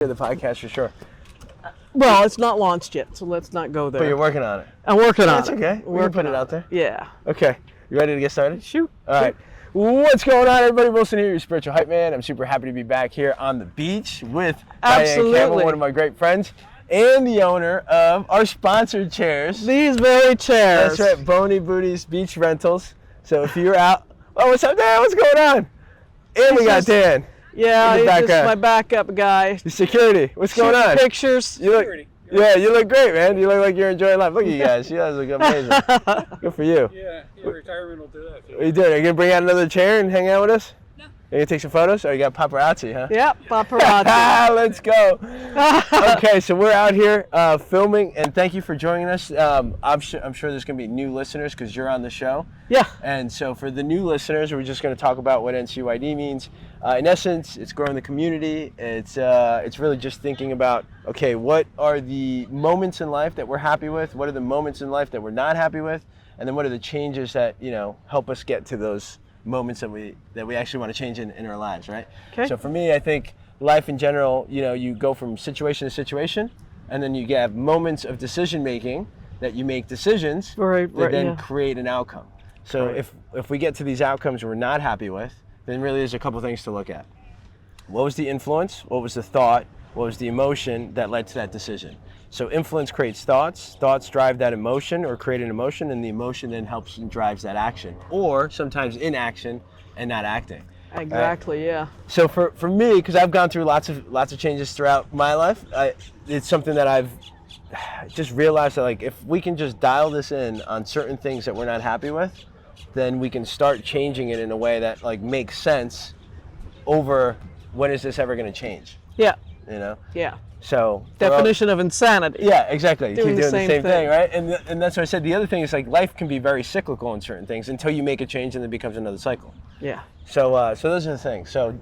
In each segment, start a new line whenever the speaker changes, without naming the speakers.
The podcast for sure.
Well, it's not launched yet, so let's not go there.
But you're working on it.
I'm working on it.
That's okay. We can put it out there.
Yeah.
Okay. You ready to get started?
Shoot.
All right. What's going on, everybody? Wilson here, your spiritual hype man. I'm super happy to be back here on the beach with Dianne Campbell, one of my great friends, and the owner of our sponsored chairs.
These very chairs.
That's right, Bony Booties Beach Rentals. So if you're out, oh, what's up, Dan? What's going on? And we got Dan.
Yeah, he's just my backup guy.
The security. What's going on?
Pictures.
You look, yeah, you look great, man. You look like you're enjoying life. Look at you guys. You guys look amazing. Good for you.
Yeah, retirement will do that.
What are you doing? Are you going to bring out another chair and hang out with us? No. Are you going to take some photos? Or you got paparazzi, huh?
Yep, paparazzi.
Let's go. Okay, so we're out here filming, and thank you for joining us. I'm sure there's going to be new listeners because you're on the show.
Yeah.
And so for the new listeners, we're just going to talk about what NCYD means. In essence, it's growing the community. It's really just thinking about, okay, what are the moments in life that we're happy with? What are the moments in life that we're not happy with? And then what are the changes that, help us get to those moments that we actually want to change in our lives, right?
Okay.
So for me, I think life in general, you go from situation to situation, and then you have moments of decision making that you make decisions that then create an outcome. So if we get to these outcomes we're not happy with, then really there's a couple things to look at. What was the influence? What was the thought? What was the emotion that led to that decision? So influence creates thoughts. Thoughts drive that emotion or create an emotion, and the emotion then helps and drives that action, or sometimes inaction and not acting.
Exactly, yeah.
So for me, because I've gone through lots of changes throughout my life, it's something that I've just realized that, like, if we can just dial this in on certain things that we're not happy with, then we can start changing it in a way that, like, makes sense over when is this ever going to change?
Yeah.
Yeah. So
definition of insanity.
Yeah, exactly.
Doing
the
same
thing, right? And that's what I said. The other thing is, like, life can be very cyclical in certain things until you make a change and it becomes another cycle.
Yeah.
So those are the things. So,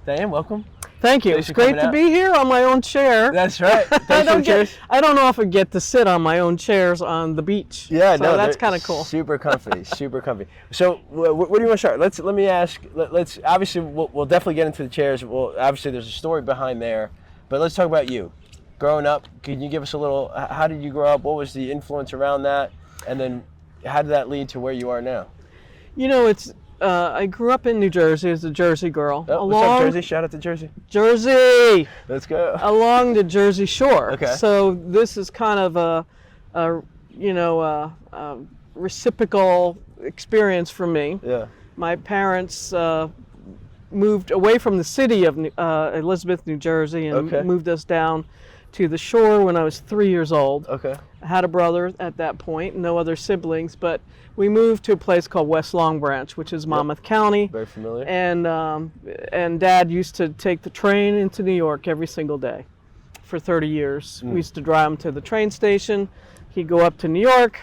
Dianne, welcome.
Thank you. It's great to be here on my own chair.
That's right.
I don't often get to sit on my own chairs on the beach.
Yeah,
so that's kind of cool.
Super comfy, super comfy. So, where do you want to start? Let me ask. Let's obviously we'll definitely get into the chairs. Well, obviously there's a story behind there, but let's talk about you. Growing up, can you give us a little? How did you grow up? What was the influence around that? And then, how did that lead to where you are now?
It's. I grew up in New Jersey as a Jersey girl.
Oh, what's up, Jersey? Shout out to Jersey.
Jersey!
Let's go.
Along the Jersey Shore.
Okay.
So this is kind of a reciprocal experience for me.
Yeah.
My parents moved away from the city of Elizabeth, New Jersey, and moved us down to the shore when I was 3 years old.
Okay.
I had a brother at that point, no other siblings, but we moved to a place called West Long Branch, which is Monmouth County.
Very familiar.
And Dad used to take the train into New York every single day for 30 years. We used to drive him to the train station. He'd go up to New York,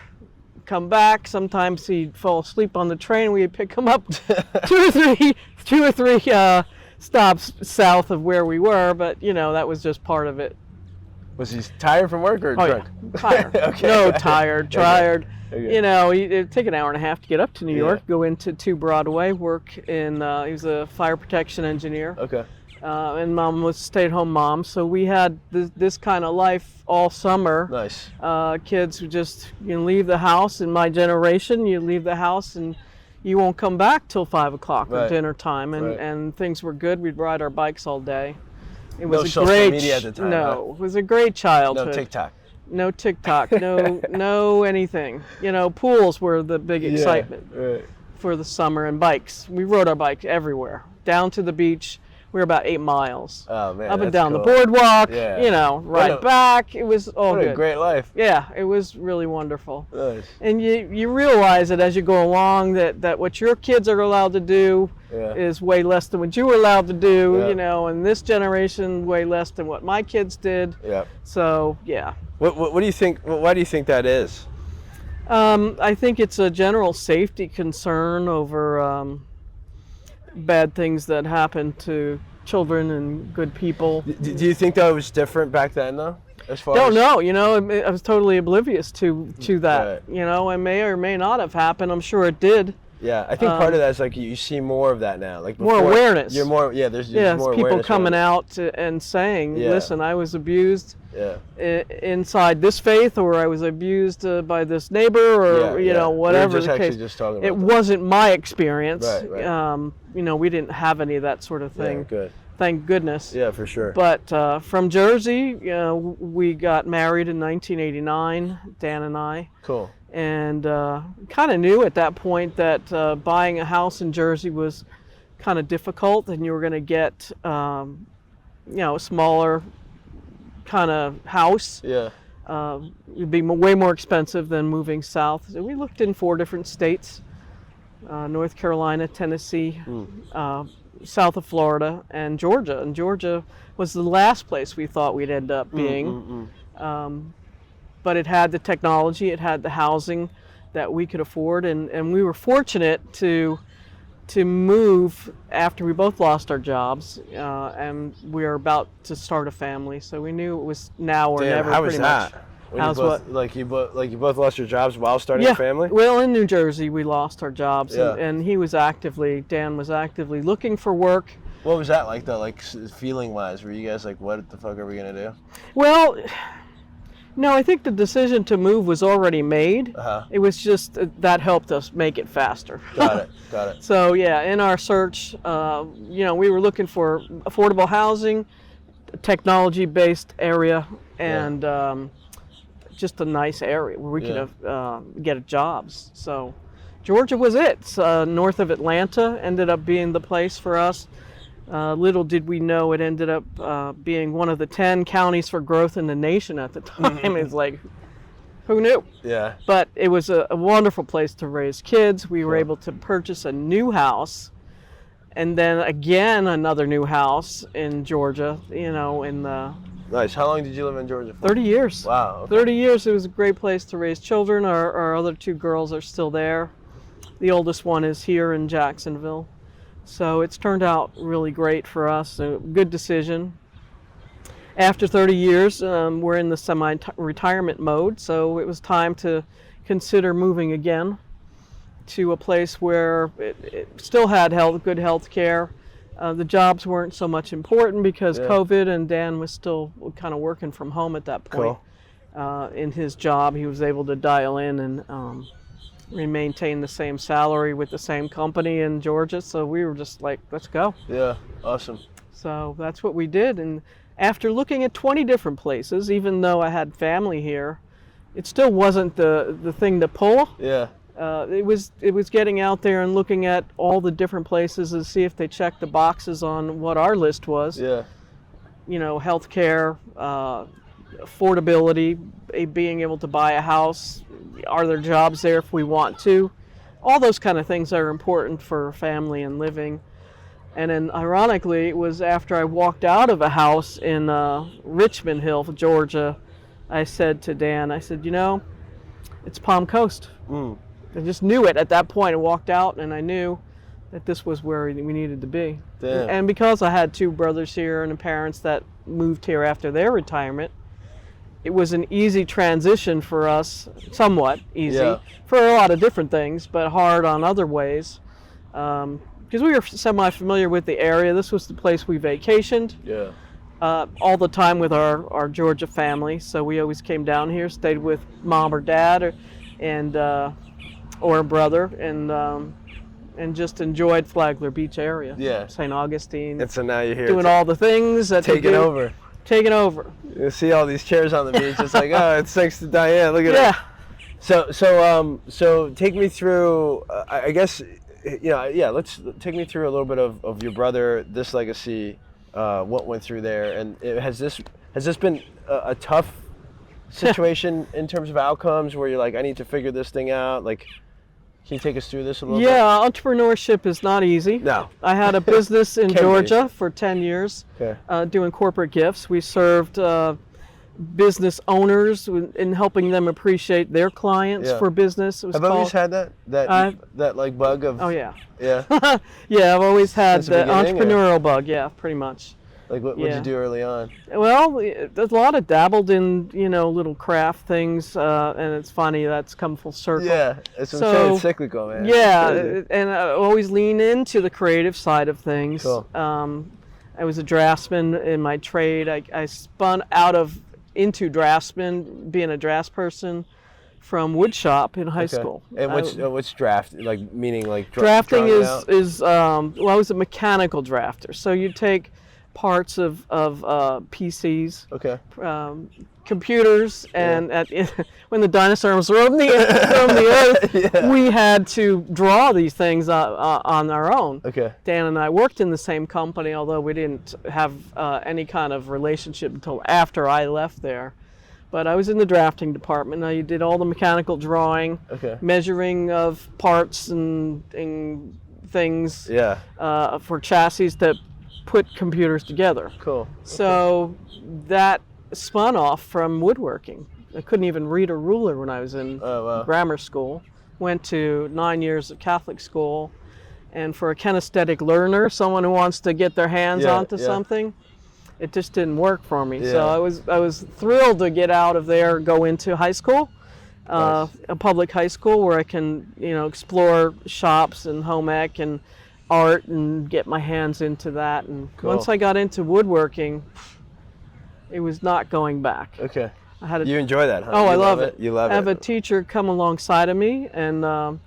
come back. Sometimes he'd fall asleep on the train. We'd pick him up two or three stops south of where we were, but that was just part of it.
Was he tired from work or drunk?
Yeah. Tired.
Okay.
No, tired.
Okay.
It'd take an hour and a half to get up to New York, go into 2 Broadway, work in, he was a fire protection engineer.
Okay.
And Mom was a stay-at-home mom, so we had this kind of life all summer.
Nice.
Kids would just, leave the house. In my generation, you leave the house and you won't come back till 5 o'clock or dinner time, and things were good. We'd ride our bikes all day. It was
no social media at the time.
No, it was a great childhood.
No TikTok.
No TikTok. No anything. Pools were the big excitement for the summer, and bikes. We rode our bike everywhere, down to the beach. We were about 8 miles.
Oh man,
up and down the boardwalk. Right back. It was all good.
What a great life.
Yeah, it was really wonderful.
Nice.
And you realize that as you go along that what your kids are allowed to do is way less than what you were allowed to do. And this generation way less than what my kids did.
Yeah.
So yeah.
What do you think? Why do you think that is?
I think it's a general safety concern over bad things that happen to children and good people.
Do you think that was different back then, though? As far
Don't know. I was totally oblivious to that. It may or may not have happened. I'm sure it did.
Yeah, I think part of that is like you see more of that now. Like
more awareness.
You're more, yeah. There's more
people
awareness
coming out and saying,
Yeah.
"Listen, I was abused
Yeah.
inside this faith, or I was abused by this neighbor, or you know, whatever
we were
the case."
just talking about
It
that.
wasn't my experience.
Right.
You know, we didn't have any of that sort of thing.
Yeah, good.
Thank goodness.
Yeah, for sure.
But from Jersey, we got married in 1989, Dan and I.
Cool.
And kind of knew at that point that buying a house in Jersey was kind of difficult, and you were going to get, you know, a smaller kind of house.
Yeah.
It'd be way more expensive than moving south. So we looked in 4 different states: North Carolina, Tennessee, south of Florida, and Georgia. And Georgia was the last place we thought we'd end up being. But it had the technology, it had the housing that we could afford, and we were fortunate to move after we both lost our jobs, and we were about to start a family. So we knew it was now or never.
How
pretty
was that?
much.
When
How's
you both,
what?
Like you both lost your jobs while starting a family?
Well, in New Jersey, we lost our jobs,
Yeah.
and Dan was actively looking for work.
What was that like though? Like feeling wise, were you guys like, what the fuck are we gonna do?
Well, no, I think the decision to move was already made. It was just that helped us make it faster.
Got it.
So yeah, in our search, you know, we were looking for affordable housing, technology-based area, and just a nice area where we could get jobs. So Georgia was it. North of Atlanta ended up being the place for us. Little did we know it ended up being one of the 10 counties for growth in the nation at the time. It's like, who knew?
Yeah.
But it was a wonderful place to raise kids. We were able to purchase a new house, and then again another new house in Georgia, you know, in the...
Nice. How long did you live in Georgia for?
30 years.
Wow. Okay.
30 years. It was a great place to raise children. Our other 2 girls are still there. The oldest one is here in Jacksonville. So it's turned out really great for us. A good decision. After 30 years, we're in the semi-retirement mode, so it was time to consider moving again to a place where it still had good health care. The jobs weren't so much important because COVID, and Dan was still kind of working from home at that point. Cool. In his job, he was able to dial in and maintain the same salary with the same company in Georgia, so we were just like, let's go.
Yeah, awesome.
So that's what we did, and after looking at 20 different places, even though I had family here, it still wasn't the thing to pull.
Yeah.
It was getting out there and looking at all the different places to see if they checked the boxes on what our list was.
Yeah.
You know, healthcare, affordability, being able to buy a house, are there jobs there if we want to? All those kind of things are important for family and living. And then ironically, it was after I walked out of a house in Richmond Hill, Georgia, I said to Dan, I said, you know, it's Palm Coast. I just knew it at that point. I walked out and I knew that this was where we needed to be.
Damn.
And because I had 2 brothers here and parents that moved here after their retirement, it was an easy transition for us, somewhat easy, for a lot of different things, but hard on other ways. Because we were semi-familiar with the area. This was the place we vacationed all the time with our Georgia family. So we always came down here, stayed with mom or dad or a brother, and just enjoyed Flagler Beach area.
Yeah.
St. Augustine.
And so now you're here.
Doing all the things that
taking over.
Taking over.
You see all these chairs on the beach. It's like, oh, it's thanks to Dianne. Look at it. So take me through. I guess, let's take me through a little bit of your brother, this legacy, what went through there, and has this been a tough situation in terms of outcomes, where you're like, I need to figure this thing out? Like, can you take us through this a little bit?
Yeah, entrepreneurship is not easy.
No.
I had a business in Georgia for 10 years doing corporate gifts. We served business owners in helping them appreciate their clients for business.
Have you always had that like bug of?
Oh yeah.
Yeah.
Yeah, I've always had
Since the
entrepreneurial bug. Yeah, pretty much.
Like what did you do early on?
Well, there's a lot of dabbled in, little craft things, and it's funny, that's come full circle.
Yeah, it's cyclical, man.
Yeah, and I always lean into the creative side of things.
Cool.
I was a draftsman in my trade. I spun into draftsman, being a draftsperson from wood shop in high school.
And what's draft? Like meaning like
drafting is well, I was a mechanical drafter. So you take parts of PCs, computers, and when the dinosaurs roamed the earth, we had to draw these things on our own.
Okay.
Dan and I worked in the same company, although we didn't have any kind of relationship until after I left there. But I was in the drafting department. I did all the mechanical drawing, measuring of parts and things for chassis that put computers together.
Cool.
So that spun off from woodworking. I couldn't even read a ruler when I was in grammar school. Went to 9 years of Catholic school, and for a kinesthetic learner, someone who wants to get their hands onto something, it just didn't work for me.
Yeah.
So I was thrilled to get out of there, go into high school, a public high school where I can explore shops and home ec and art and get my hands into that. And once I got into woodworking, it was not going back.
Okay. You enjoy that, huh?
Oh, I love it.
You love it.
I have a teacher come alongside of me, and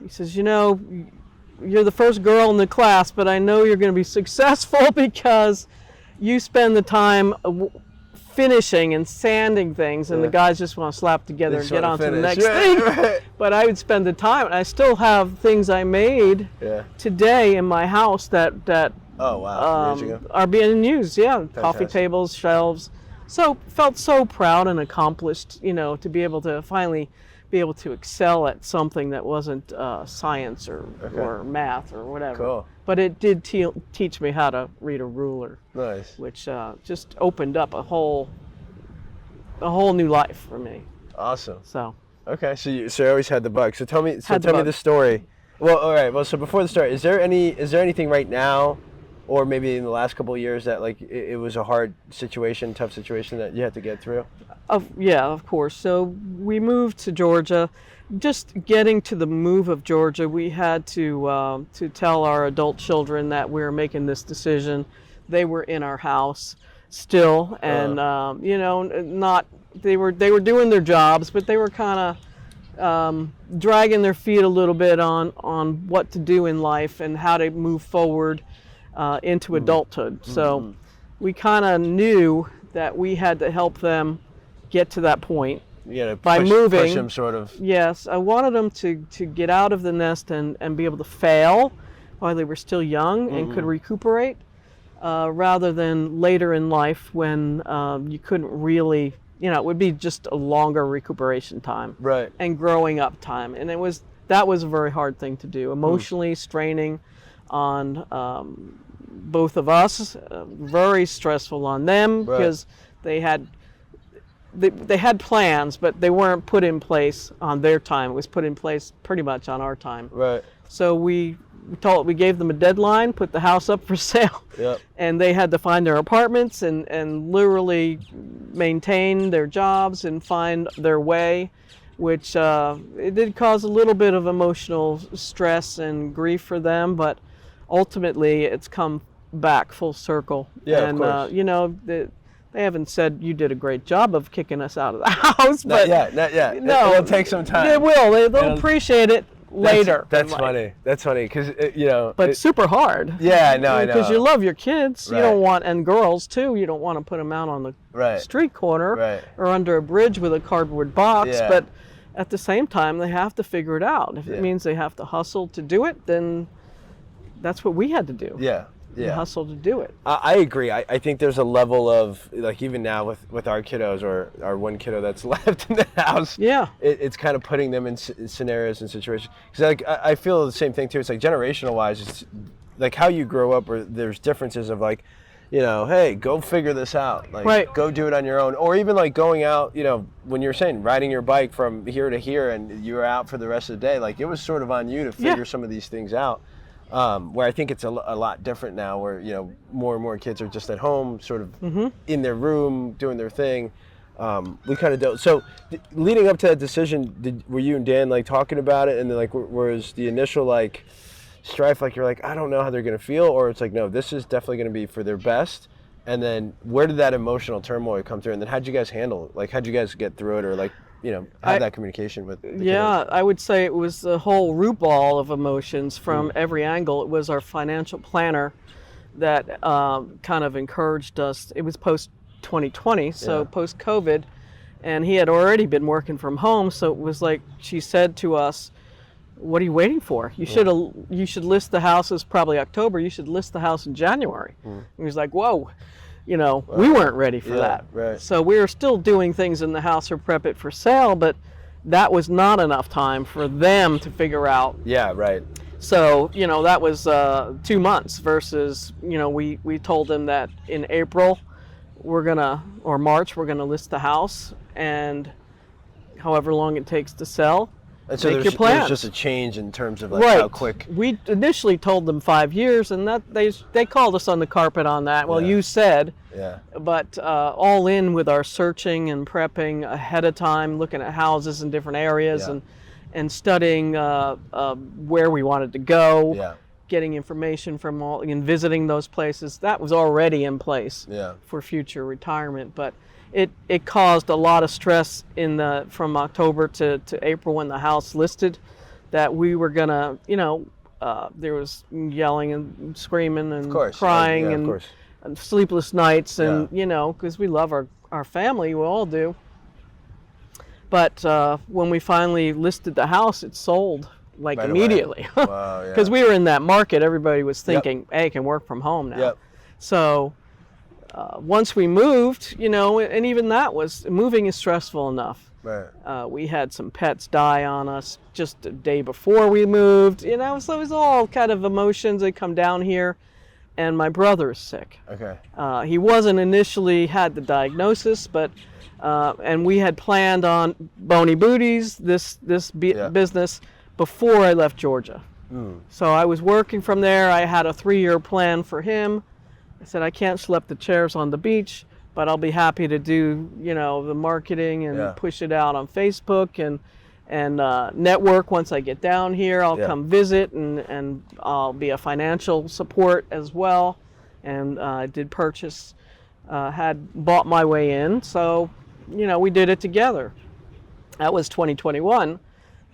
he says, you're the first girl in the class, but I know you're going to be successful because you spend the time finishing and sanding things, and the guys just want to slap together and get on to the next thing. Right. But I would spend the time, and I still have things I made today in my house that are being used. Yeah,
fantastic.
Coffee tables, shelves. So felt so proud and accomplished, to be able to finally be able to excel at something that wasn't science or math or whatever.
Cool.
But it did teach me how to read a ruler.
Nice.
Which just opened up a whole new life for me.
Awesome.
So.
Okay, so you always had the bug. So tell me the story. Well, all right. Well, so before the story, is there anything right now, or maybe in the last couple of years that like it was a hard situation, tough situation that you had to get through?
Of course. So we moved to Georgia. Just getting to the move of Georgia, we had to tell our adult children that we were making this decision. They were in our house still, and they were doing their jobs, but they were kind of dragging their feet a little bit on what to do in life and how to move forward into adulthood. So we kind of knew that we had to help them get to that point. By moving,
push them sort of.
Yes, I wanted them to get out of the nest and be able to fail while they were still young and could recuperate, rather than later in life when you couldn't really, it would be just a longer recuperation time.
Right.
And growing up time. And that was a very hard thing to do, emotionally straining on both of us, very stressful on them because they had plans, but they weren't put in place on their time. It was put in place pretty much on our time.
Right.
So we gave them a deadline, put the house up for sale, and they had to find their apartments and literally maintain their jobs and find their way, which it did cause a little bit of emotional stress and grief for them, but ultimately it's come back full circle.
Yeah,
and
of course.
They haven't said you did a great job of kicking us out of the house, but
not yet.
No,
it'll take some time.
They will. They'll appreciate it later.
That's funny. That's funny because
But super hard.
Yeah, I know.
Because you love your kids. Right. You don't want, and girls too. You don't want to put them out on the street corner or under a bridge with a cardboard box.
Yeah.
But at the same time, they have to figure it out. If it means they have to hustle to do it, then that's what we had to do.
Yeah.
You hustle to do it.
I agree. I think there's a level of, like, even now with our kiddos or our one kiddo that's left in the house, it's kind of putting them in scenarios and situations. Because like, I feel the same thing too. It's like generational wise, it's like how you grow up, or there's differences of like, hey, go figure this out. Like, go do it on your own. Or even like going out, when you're saying riding your bike from here to here and you were out for the rest of the day, like it was sort of on you to figure some of these things out. where I think it's a lot different now, where more and more kids are just at home, sort of in their room doing their thing. We kind of don't. So leading up to that decision, were you and Dan like talking about it, and then like was the initial like strife, like you're like, I don't know how they're gonna feel, or it's like, no, this is definitely gonna be for their best? And then where did that emotional turmoil come through, and then how'd you guys handle it? Like, how'd you guys get through it, or like have that communication with the kiddos?
I would say it was the whole root ball of emotions from every angle. It was our financial planner that kind of encouraged us. It was post 2020, so post COVID, and he had already been working from home. So it was like she said to us, "What are you waiting for? You should list the house." It's probably October. You should list the house in January. And he was like, "Whoa." We weren't ready for that.
Right.
So we were still doing things in the house to prep it for sale, but that was not enough time for them to figure out.
Yeah, right.
So, that was 2 months versus, we told them that in April or March, we're gonna list the house, and however long it takes to sell.
And so
make your plans.
There's just a change in terms of like
right.
how quick.
We initially told them 5 years, and that they called us on the carpet on that. Well, you said.
Yeah.
But all in with our searching and prepping ahead of time, looking at houses in different areas and studying where we wanted to go.
Yeah.
Getting information from and visiting those places. That was already in place for future retirement, but it caused a lot of stress from October to April when the house listed, that we were gonna, there was yelling and screaming and crying and sleepless nights, and because we love our family, we all do. But when we finally listed the house, it sold like right immediately.
Wow,
because we were in that market. Everybody was thinking, hey, I can work from home now.
Yep.
So once we moved, and even that moving is stressful enough.
Right.
We had some pets die on us just a day before we moved. So it was all kind of emotions that come down here. And my brother is sick.
Okay.
He wasn't initially had the diagnosis, but and we had planned on Bony Booties, this business, before I left Georgia. So I was working from there. I had a 3-year plan for him. I said, I can't schlep the chairs on the beach, but I'll be happy to do, the marketing and push it out on Facebook and network. Once I get down here, I'll come visit, and I'll be a financial support as well. And I did purchase, had bought my way in. So, we did it together. That was 2021.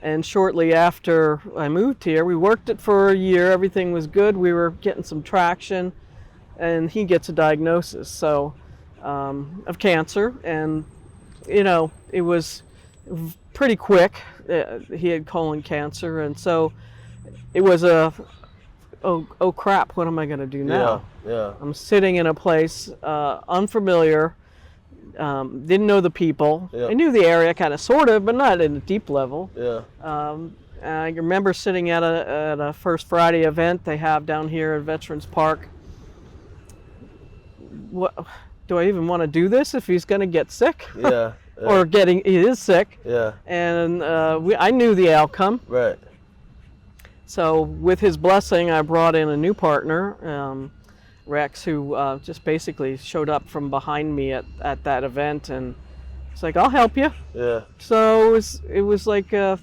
And shortly after I moved here, we worked it for a year. Everything was good. We were getting some traction, and he gets a diagnosis of cancer. And, it was pretty quick. He had colon cancer, and so it was oh crap, what am I going to do now?
Yeah.
I'm sitting in a place unfamiliar. Didn't know the people. I knew the area kind of, sort of, but not at a deep level. I remember sitting at a First Friday event they have down here at Veterans Park. What do I even want to do this if he's going to get sick? Or he is sick. And I knew the outcome.
Right.
So with his blessing, I brought in a new partner, Rex, who just basically showed up from behind me at that event, and it's like, I'll help you. So it was like an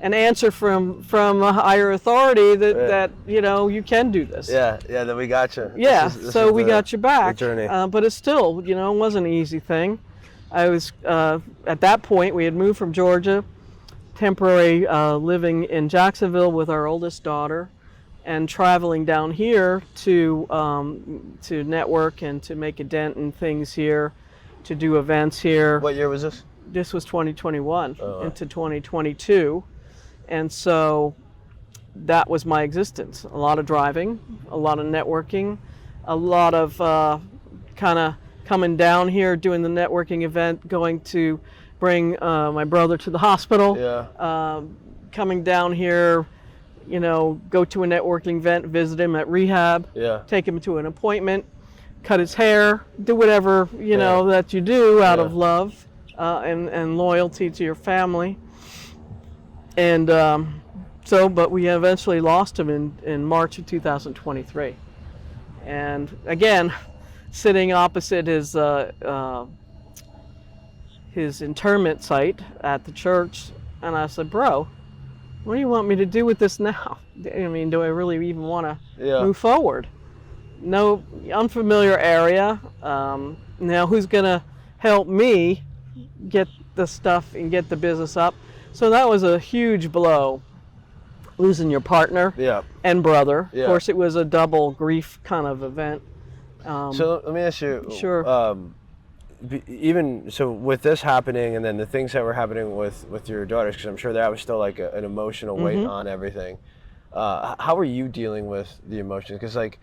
answer from a higher authority that you can do this.
Then we got you.
So we got you back.
Journey.
But it still, it wasn't an easy thing. I was at that point we had moved from Georgia, temporary living in Jacksonville with our oldest daughter, and traveling down here to network and to make a dent in things here, to do events here.
What year was this?
This was 2021 into 2022, and so that was my existence. A lot of driving, a lot of networking, a lot of kind of coming down here, doing the networking event, going to bring my brother to the hospital, coming down here, go to a networking event, visit him at rehab, take him to an appointment, cut his hair, do whatever, that you do out of love and loyalty to your family. And but we eventually lost him in March of 2023. And again, sitting opposite his interment site at the church, and I said, bro, what do you want me to do with this now? I mean, do I really even want to move forward? No, unfamiliar area. Now who's going to help me get the stuff and get the business up? So that was a huge blow, losing your partner and brother. Of course, it was a double grief kind of event.
So let me ask you.
Sure.
Even so, with this happening, and then the things that were happening with your daughters, because I'm sure that was still like an emotional weight on everything. How are you dealing with the emotions? Because like,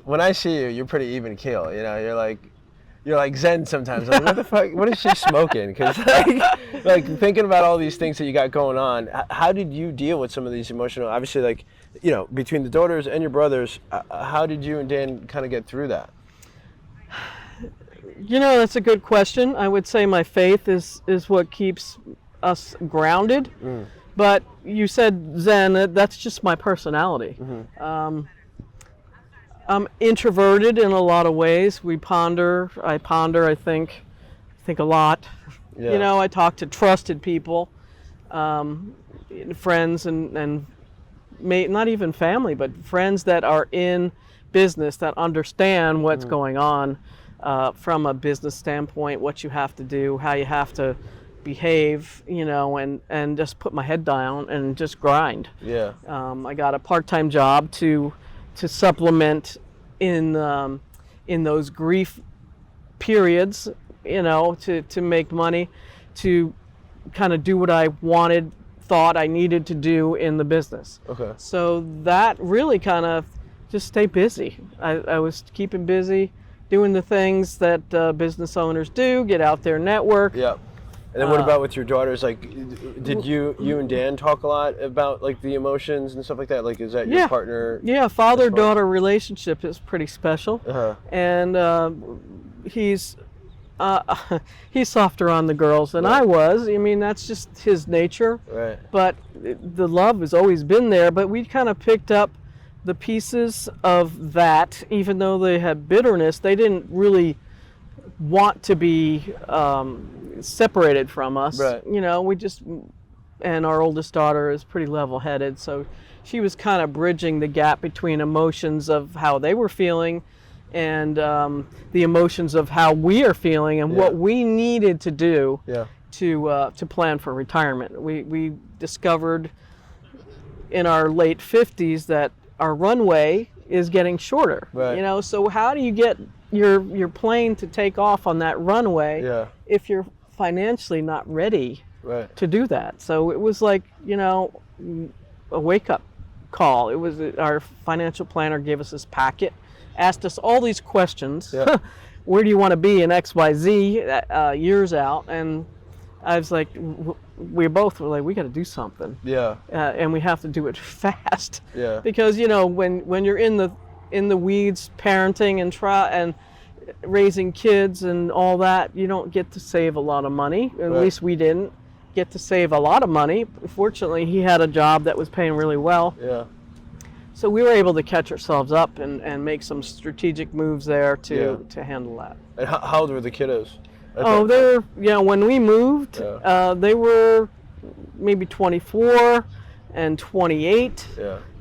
when I see you, you're pretty even keel. You know, you're like Zen sometimes. I'm like, what the fuck? What is she smoking? Because like thinking about all these things that you got going on, how did you deal with some of these emotional? Obviously, like, you know, between the daughters and your brothers, how did you and Dan kind of get through that?
You know, that's a good question. I would say my faith is what keeps us grounded. But you said Zen, that's just my personality. I'm introverted in a lot of ways. I ponder, I think a lot. You know, I talk to trusted people, friends and not even family, but friends that are in business that understand what's going on. From a business standpoint, what you have to do, how you have to behave, you know, and just put my head down and just grind. I got a part-time job to supplement in those grief periods, you know, to make money, to kind of do what I thought I needed to do in the business. So that really kind of just stay busy. I was keeping busy, doing the things that business owners do, get out there, network.
And then what about with your daughters? Like, did you and Dan talk a lot about like the emotions and stuff like that? Like, is that your partner?
Yeah, father-daughter relationship is pretty special. And he's softer on the girls than I was. I mean, that's just his nature. But the love has always been there. But we kind of picked up the pieces of that, even though they had bitterness, they didn't really want to be separated from us. You know, and our oldest daughter is pretty level-headed, so she was kind of bridging the gap between emotions of how they were feeling and the emotions of how we are feeling and what we needed to do to plan for retirement. We discovered in our late 50s that our runway is getting shorter. You know, so how do you get your plane to take off on that runway if you're financially not ready to do that? So it was like, you know, a wake-up call. It was our financial planner gave us this packet, asked us all these questions. Where do you want to be in XYZ years out? And I was like, we both were like, we got to do something. And we have to do it fast. Because, you know, when you're in the weeds, parenting and raising kids and all that, you don't get to save a lot of money. At least we didn't get to save a lot of money. Fortunately, he had a job that was paying really well. So we were able to catch ourselves up and make some strategic moves there to handle that.
And how old were the kiddos?
Oh, they're, you know, when we moved, they were maybe 24 and 28.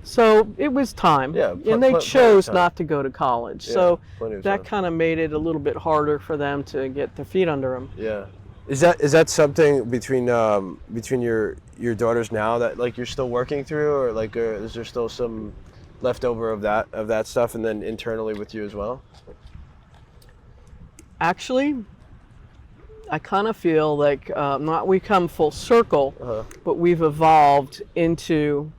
So it was time. And they chose not to go to college. So that kind of made it a little bit harder for them to get their feet under them.
Is that something between your daughters now that like you're still working through, or like is there still some leftover of that stuff, and then internally with you as well?
Actually, I kind of feel like we come full circle, but we've evolved into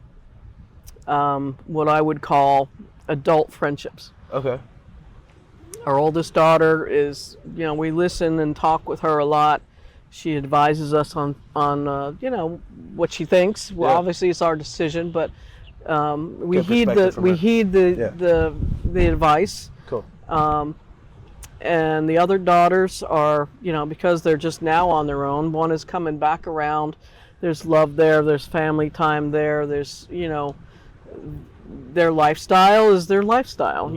what I would call adult friendships. Our oldest daughter is, you know, we listen and talk with her a lot. She advises us on you know, what she thinks. Well, obviously it's our decision, but we heed the advice. And the other daughters are, you know, because they're just now on their own, one is coming back around. There's love there. There's family time there. There's, their lifestyle is their lifestyle,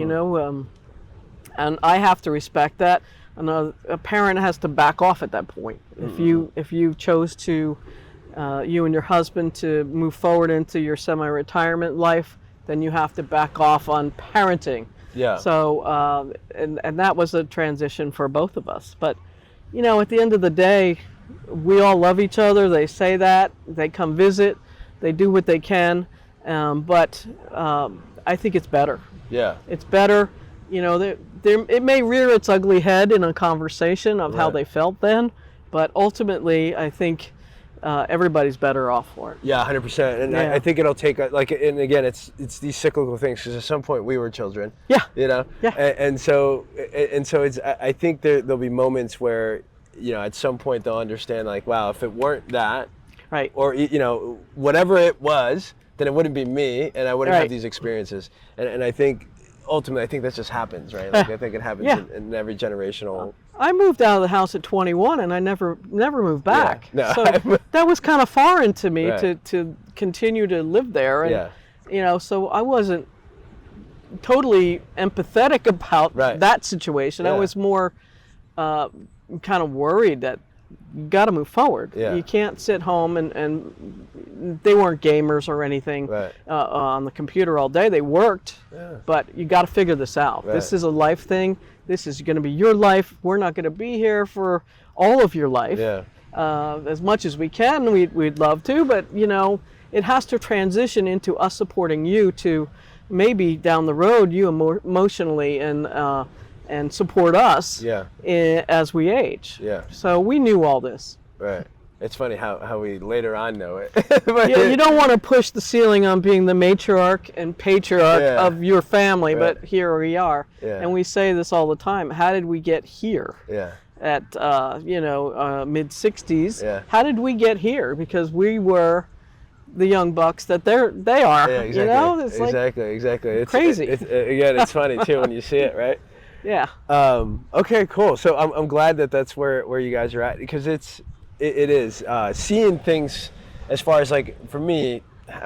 and I have to respect that. And a parent has to back off at that point. If you chose to, you and your husband, to move forward into your semi-retirement life, then you have to back off on parenting.
Yeah.
So, and that was a transition for both of us. But, at the end of the day, we all love each other. They say that. They come visit. They do what they can. But I think it's better.
Yeah.
It's better. It may rear its ugly head in a conversation of how they felt then, but ultimately, I think everybody's better off for it.
Yeah, 100%. And I think it'll take and again, it's these cyclical things, because at some point we were children.
Yeah.
Yeah. And so it's. I think there'll be moments where at some point they'll understand, like, wow, if it weren't that,
right,
or whatever it was, then it wouldn't be me, and I wouldn't have these experiences. And I think. Ultimately, I think that just happens, right? Like, I think it happens in every generational.
I moved out of the house at 21, and I never moved back.
Yeah.
So that was kind of foreign to me to continue to live there, and so I wasn't totally empathetic about that situation. I was more kind of worried that you got to move forward.
Yeah.
You can't sit home and they weren't gamers or anything on the computer all day. They worked, but you got to figure this out. This is a life thing. This is going to be your life. We're not going to be here for all of your life. As much as we can, we'd love to, but it has to transition into us supporting you to maybe down the road you emotionally and support us as we age. So we knew all this.
Right. It's funny how we later on know it.
You don't want to push the ceiling on being the matriarch and patriarch of your family, but here we are. And we say this all the time. How did we get here? At mid 60s. How did we get here? Because we were the young bucks that they are.
Yeah, exactly.
It's
exactly. It's
crazy.
Again, it's funny too when you see it, right?
Yeah.
Okay, cool. So I'm glad that's where you guys are at, because it is seeing things, as far as, like, for me, I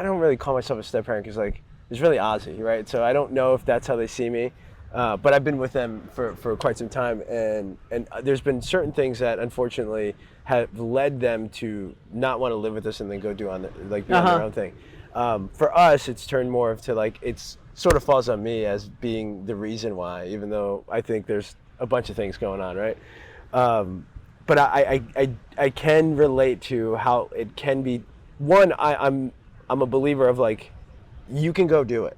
don't really call myself a step parent, because, like, it's really Aussie, right? So I don't know if that's how they see me, but I've been with them for quite some time, and there's been certain things that unfortunately have led them to not want to live with us and then go do be on their own thing. For us, it's turned more to, like, it's sort of falls on me as being the reason why, even though I think there's a bunch of things going on, right? But I can relate to how it can be. One, I'm a believer of, like, you can go do it.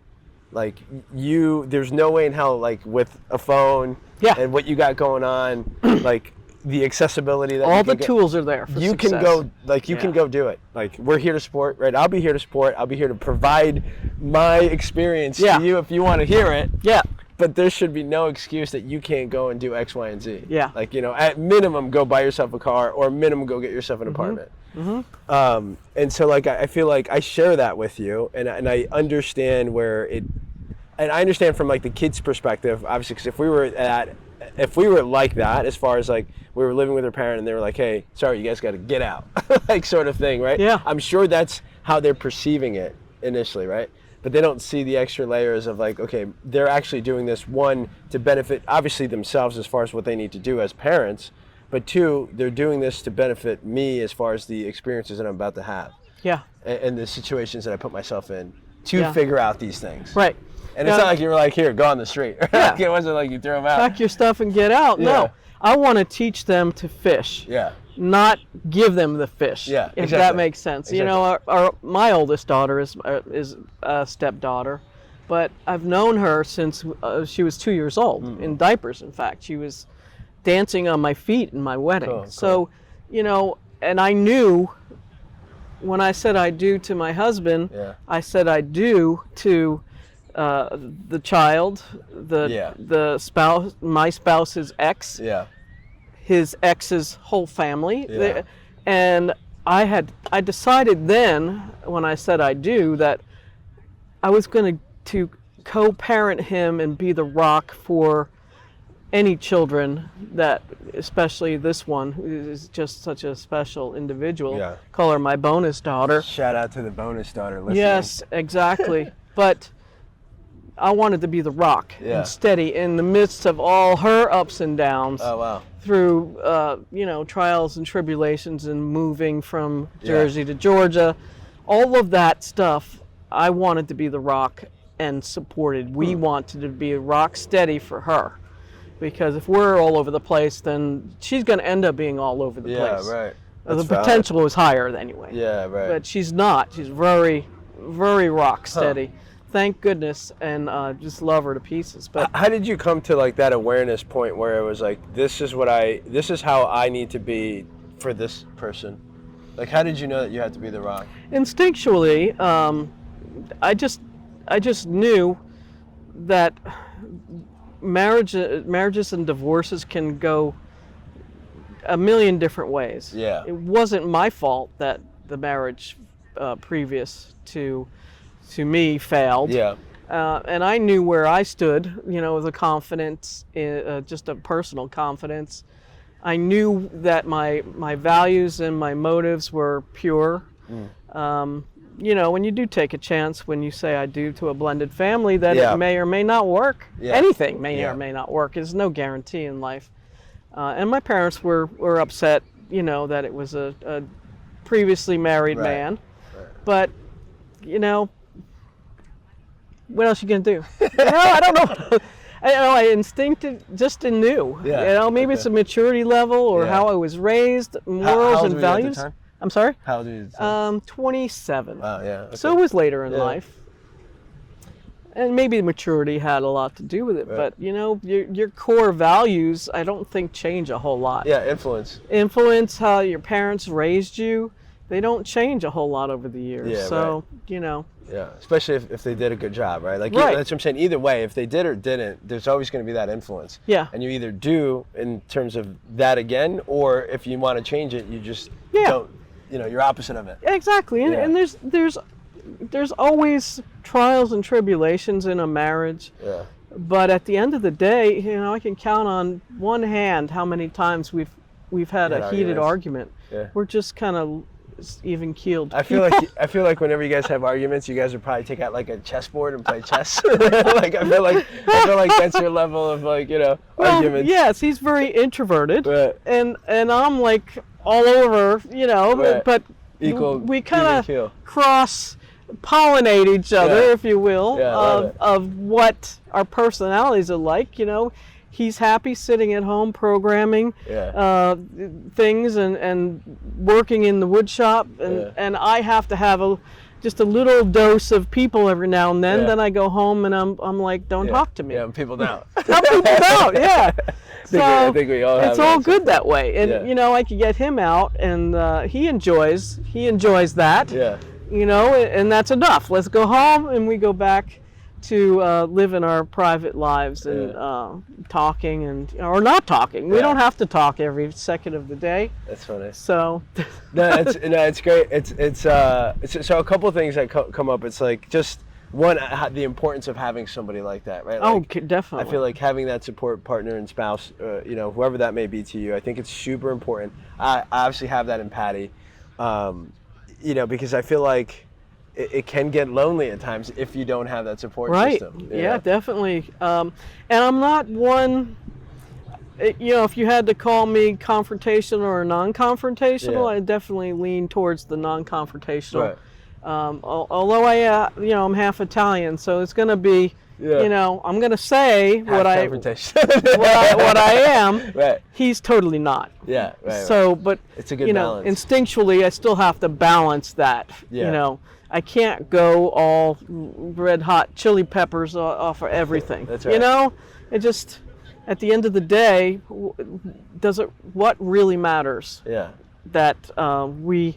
Like, there's no way in hell, like, with a phone and what you got going on, like, the accessibility that
all the tools are there for
you
success.
Can go, like, you can go do it. Like, we're here to support, right? I'll be here to support. I'll be here to provide my experience to you if you want to hear it. Yeah. But there should be no excuse that you can't go and do X, Y, and Z. Yeah. Like, at minimum, go buy yourself a car, or minimum, go get yourself an apartment. And so, like, I feel like I share that with you, and I understand and I understand from, like, the kid's perspective, obviously, because if we were like that, as far as, like, we were living with our parent and they were like, hey, sorry, you guys got to get out, like, sort of thing, right? Yeah. I'm sure that's how they're perceiving it initially, right? But they don't see the extra layers of, like, okay, they're actually doing this, one, to benefit, obviously, themselves as far as what they need to do as parents, but two, they're doing this to benefit me as far as the experiences that I'm about to have. Yeah. And the situations that I put myself in to figure out these things. Right. And it's not like you were like, here, go on the street. Like, it wasn't like you threw them out. Pack your stuff and get out. No. I want to teach them to fish. Yeah. Not give them the fish. Yeah. If that makes sense. Exactly. My oldest daughter is a stepdaughter, but I've known her since she was 2 years old, in diapers, in fact. She was dancing on my feet in my wedding. Cool. So, and I knew when I said I do to my husband, I said I do to the child, the spouse, my spouse's ex, his ex's whole family, and I decided then, when I said I do, that I was going to co-parent him and be the rock for
any children, that especially this one, who is just such a special individual.
Yeah.
Call her my bonus daughter.
Shout out to the bonus daughter listening.
Yes, exactly. But I wanted to be the rock
Yeah.
and steady in the midst of all her ups and downs.
Oh, wow.
Through trials and tribulations and moving from
Yeah.
Jersey to Georgia, all of that stuff. I wanted to be the rock and supported. We wanted to be rock steady for her, because if we're all over the place, then she's going to end up being all over the place.
Yeah, right.
The
That's valid.
potential is higher anyway.
Yeah, right.
But she's not. She's very, very rock steady. Thank goodness, and just love her to pieces. But
how did you come to like that awareness point where it was like, this is how I need to be for this person? Like, how did you know that you had to be the rock?
instinctually, I just knew that marriages and divorces can go a million different ways.
Yeah.
It wasn't my fault that the marriage previous to me failed.
Yeah.
And I knew where I stood, with a confidence, just a personal confidence. I knew that my values and my motives were pure. When you do take a chance, when you say I do to a blended family, that
Yeah.
it may or may not work.
Yeah.
Anything may
Yeah.
or may not work. There's no guarantee in life. And my parents were upset, that it was a previously married
Right.
man.
Right.
But, what else you gonna do? I don't know. I instinctive just knew.
Yeah.
Maybe it's a maturity level or
Yeah.
how I was raised,
How
morals
old
and
were you at the
values.
time?
I'm sorry.
How old were you at the time?
27.
Wow, yeah. Okay.
So it was later in
Yeah.
life. And maybe maturity had a lot to do with it,
Right.
but your core values, I don't think change a whole lot.
Yeah, influence.
Influence how your parents raised you, they don't change a whole lot over the years.
Yeah,
so,
Yeah, especially if they did a good job, right? Like
Right.
that's what I'm saying. Either way, if they did or didn't, there's always going to be that influence.
Yeah.
And you either do in terms of that again, or if you want to change it, you just
Yeah.
don't. You're opposite of it.
Exactly, and,
Yeah.
and there's always trials and tribulations in a marriage.
Yeah.
But at the end of the day, I can count on one hand how many times we've had
Had
a heated
arguments.
argument.
Yeah.
We're just kind of even keeled.
I feel like whenever you guys have arguments, you guys would probably take out like a chessboard and play chess. Like I feel like that's your level of
Well,
arguments.
yes, he's very introverted,
Right.
and I'm like all over,
Right.
but
Equal.
we
even
kind
keel.
of cross-pollinate each other,
Yeah.
if you will,
Yeah, I love it.
of what our personalities are like. He's happy sitting at home programming things and working in the wood shop, and I have to have just a little dose of people every now and then.
Yeah.
Then I go home and I'm like, don't talk to me.
Yeah, people down.
Help people out, yeah.
I think we all have
it's all
that.
good that way, and
Yeah.
I could get him out, and he enjoys that.
Yeah.
And that's enough. Let's go home, and we go back to live in our private lives and talking or not talking. We
Yeah.
don't have to talk every second of the day.
That's funny.
So
No, it's great. It's so a couple of things that come up. It's like just one, the importance of having somebody like that, right? Like,
definitely.
I feel like having that support partner and spouse, whoever that may be to you, I think it's super important. I obviously have that in Patty, because I feel like it can get lonely at times if you don't have that support system.
Yeah, definitely. And I'm not one. If you had to call me confrontational or non-confrontational, I definitely lean towards the non-confrontational.
Right.
Although I'm half Italian, so it's going to be, I'm going to say what I am.
Right.
He's totally not.
Yeah. Right.
So, but
it's a good balance.
instinctually, I still have to balance that.
Yeah.
I can't go all red hot chili peppers off of everything.
That's right.
It just, at the end of the day, what really matters?
Yeah.
That we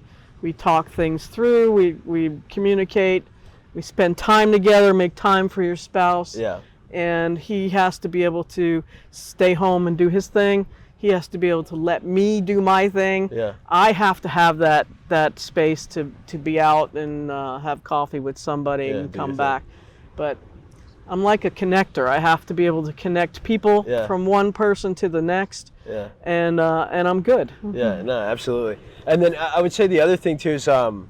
talk things through, we communicate, we spend time together, make time for your spouse.
Yeah.
And he has to be able to stay home and do his thing. He has to be able to let me do my thing.
Yeah.
I have to have that space to be out and have coffee with somebody and
do
come
your
back. But I'm like a connector. I have to be able to connect people from one person to the next.
Yeah.
And I'm good.
Yeah, no, absolutely. And then I would say the other thing too is, and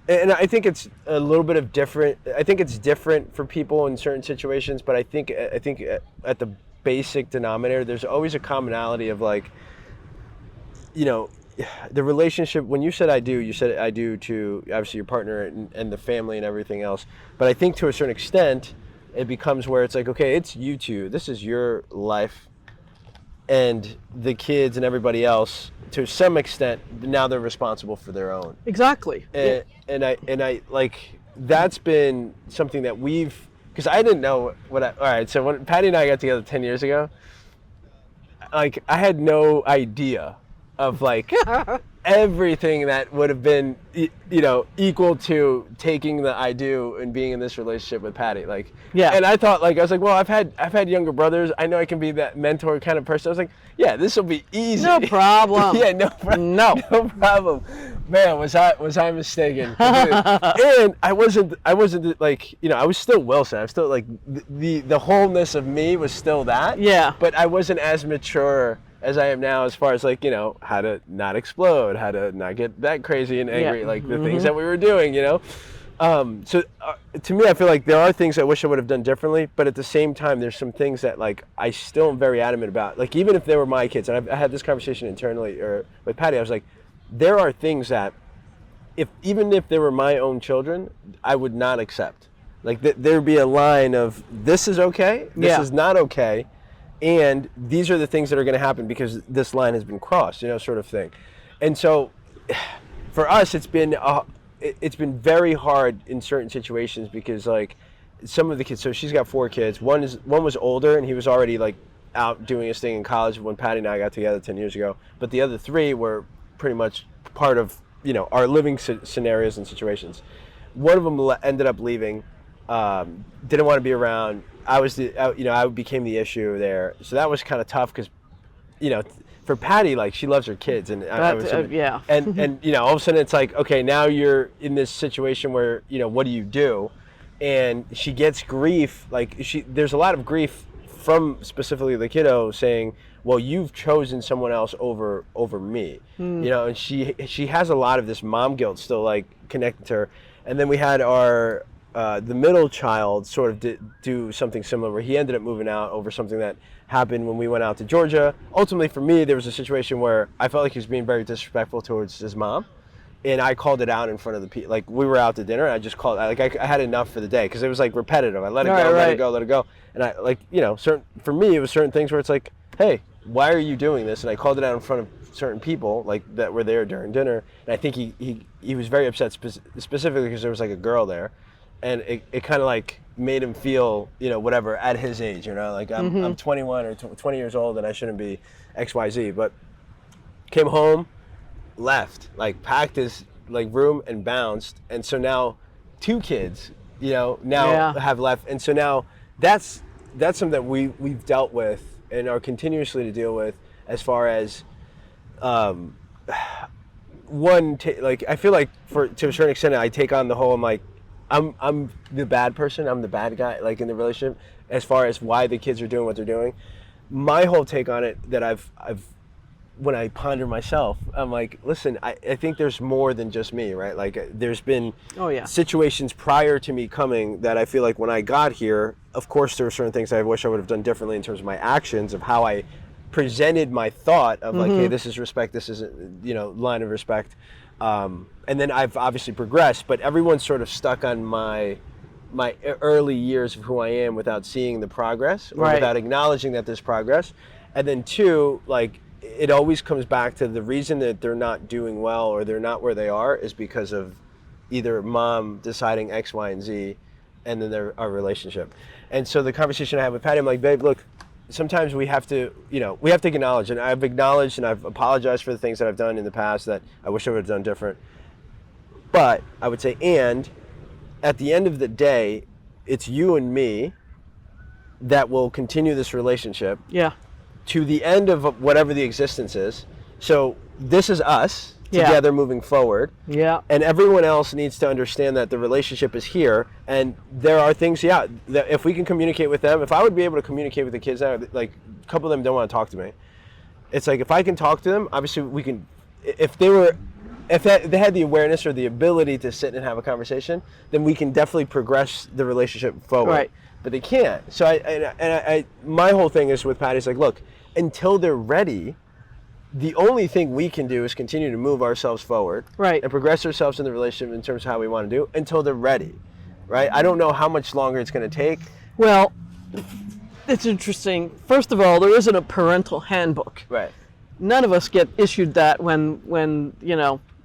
I think it's a little bit of different. I think it's different for people in certain situations, but I think at the basic denominator, there's always a commonality of like, you know, the relationship. When you said I do, you said I do to obviously your partner and the family and everything else. But I think to a certain extent, it becomes where it's like, okay, it's you two. This is your life, and the kids and everybody else, to some extent, now they're responsible for their own.
Exactly.
And I like, that's been something that because I didn't know all right, so when Patty and I got together 10 years ago, like I had no idea of like everything that would have been, you know, equal to taking the I do and being in this relationship with Patty. Like,
yeah.
And I thought, like, I was like, well, I've had younger brothers. I know I can be that mentor kind of person. I was like, yeah, this will be easy.
No problem.
Yeah, no problem. Man, was I mistaken? And I wasn't like, you know, I was still Wilson. I was still like the wholeness of me was still that.
Yeah.
But I wasn't as mature as I am now, as far as like, you know, how to not explode, how to not get that crazy and angry, like the things that we were doing, you know. So to me, I feel like there are things I wish I would have done differently, but at the same time, there's some things that like I still am very adamant about. Like even if they were my kids, and I had this conversation internally or with Patty, I was like, there are things that even if they were my own children, I would not accept. Like there'd be a line of this is okay, this is not okay. And these are the things that are going to happen because this line has been crossed, you know, sort of thing. And so for us, it's been very hard in certain situations because like some of the kids, so she's got 4 kids. One was older and he was already like out doing his thing in college when Patty and I got together 10 years ago. But the other 3 were pretty much part of, you know, our living scenarios and situations. One of them ended up leaving, didn't want to be around. I became the issue there. So that was kind of tough because, you know, for Patty, like she loves her kids, and and you know, all of a sudden it's like, okay, now you're in this situation where, you know, what do you do? And she gets grief. Like there's a lot of grief from specifically the kiddo saying, well, you've chosen someone else over me, you know, and she has a lot of this mom guilt still like connected to her. And then we had our the middle child sort of do something similar where he ended up moving out over something that happened when we went out to Georgia. Ultimately for me, there was a situation where I felt like he was being very disrespectful towards his mom, and I called it out in front of the people. Like we were out to dinner and I just called, I had enough for the day because it was like repetitive. I let it go, let it go. And I like, you know, for me it was certain things where it's like, hey, why are you doing this? And I called it out in front of certain people like that were there during dinner. And I think he was very upset specifically because there was like a girl there. And it kind of like made him feel, you know, whatever at his age, you know, like I'm 21 or 20 years old and I shouldn't be XYZ. But came home, left, like packed his like room and bounced. And so now 2 kids, you know, have left. And so now that's something that we've dealt with and are continuously to deal with as far as like I feel like to a certain extent I take on the whole, I'm like, I'm the bad person, I'm the bad guy, like in the relationship, as far as why the kids are doing what they're doing. My whole take on it that I've when I ponder myself, I'm like, listen, I think there's more than just me, right? Like there's been situations prior to me coming that I feel like when I got here, of course there were certain things I wish I would have done differently in terms of my actions, of how I presented my thought of like, hey, this is respect, this is, you know, line of respect. And then I've obviously progressed, but everyone's sort of stuck on my early years of who I am without seeing the progress or without acknowledging that there's progress. And then 2, like it always comes back to the reason that they're not doing well or they're not where they are is because of either mom deciding X, Y, and Z, and then our relationship. And so the conversation I had with Patty, I'm like, babe, look, sometimes we have to acknowledge, and I've acknowledged and I've apologized for the things that I've done in the past that I wish I would have done different. But I would say, and at the end of the day, it's you and me that will continue this relationship to the end of whatever the existence is. So this is us. together moving forward.
Yeah.
And everyone else needs to understand that the relationship is here, and there are things, that if we can communicate with them, if I would be able to communicate with the kids now, like a couple of them don't want to talk to me. It's like, if I can talk to them, obviously we can, if they had the awareness or the ability to sit and have a conversation, then we can definitely progress the relationship forward.
Right.
But they can't. So my whole thing is with Patty's like, look, until they're ready, the only thing we can do is continue to move ourselves forward,
right,
and progress ourselves in the relationship in terms of how we want to do until they're ready, right? I don't know how much longer it's going to take.
Well, it's interesting. First of all, there isn't a parental handbook.
Right.
None of us get issued that when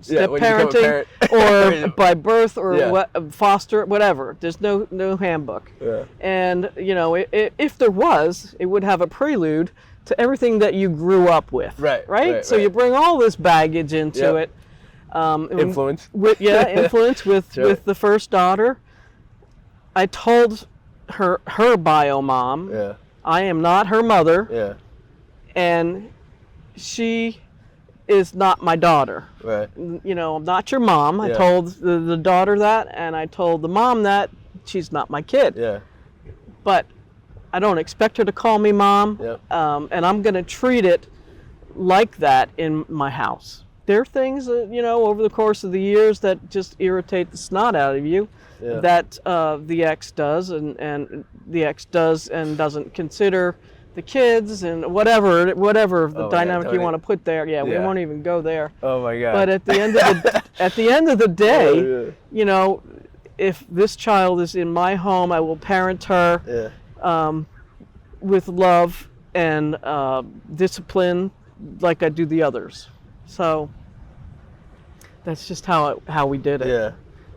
step
when
parenting or by birth or
Yeah.
foster, whatever. There's no handbook.
Yeah.
And if there was, it would have a prelude to everything that you grew up with.
Right.
So you bring all this baggage into it.
Influence.
Influence with
Right.
with the first daughter. I told her bio mom, I am not her mother, and she is not my daughter.
Right.
I'm not your mom. I
Yeah.
told the daughter that, and I told the mom that she's not my kid.
Yeah.
But I don't expect her to call me mom,
Yep.
and I'm going to treat it like that in my house. There are things that, over the course of the years that just irritate the snot out of you, that the ex does, and the ex does and doesn't consider the kids and whatever the dynamic you want to put there. We won't even go there.
Oh my God.
But at the end of the day, if this child is in my home, I will parent her with love and discipline like I do the others. So that's just how we did it.
Yeah.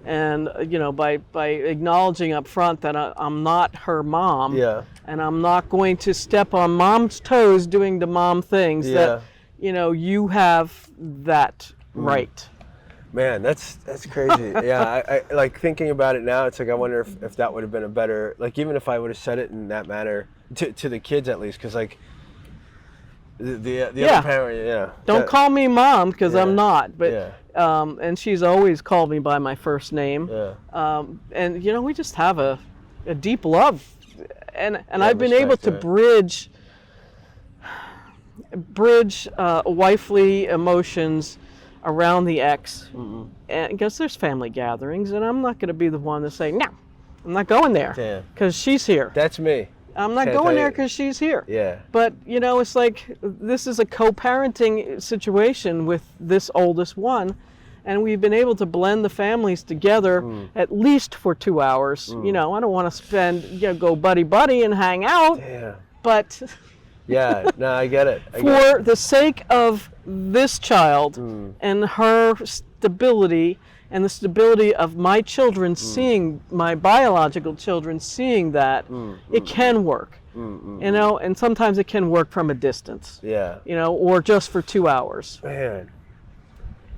And by acknowledging up front that I'm not her mom, and I'm not going to step on mom's toes doing the mom things, that you have that right.
Man, that's crazy. I like thinking about it now. It's like, I wonder if that would have been a better, like, even if I would have said it in that manner to the kids at least, because like the other parent,
don't call me mom, because I'm not. But
Yeah.
And she's always called me by my first name. And we just have a deep love, and I've been able to bridge wifely emotions around the ex, and because there's family gatherings, and I'm not going to be the one to say, no, I'm not going there because she's here.
That's me.
I'm not going there because she's here.
Yeah.
But it's like, this is a co-parenting situation with this oldest one, and we've been able to blend the families together at least for 2 hours. I don't want to spend go buddy and hang out, but
No, I get it.
for the sake of this child and her stability and the stability of my children seeing, my biological children seeing that, it can work. And sometimes it can work from a distance. Or just for 2 hours.
Man.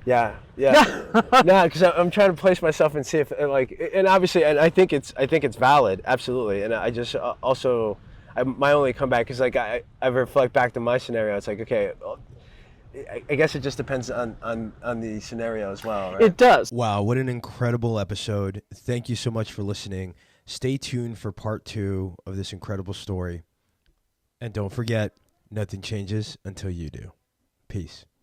No, because I'm trying to place myself and see if, like, and obviously, and I think it's valid, absolutely. And I just also, my only comeback is like, I reflect back to my scenario. It's like, okay, I guess it just depends on the scenario as well, right?
It does.
Wow, what an incredible episode. Thank you so much for listening. Stay tuned for part 2 of this incredible story. And don't forget, nothing changes until you do. Peace.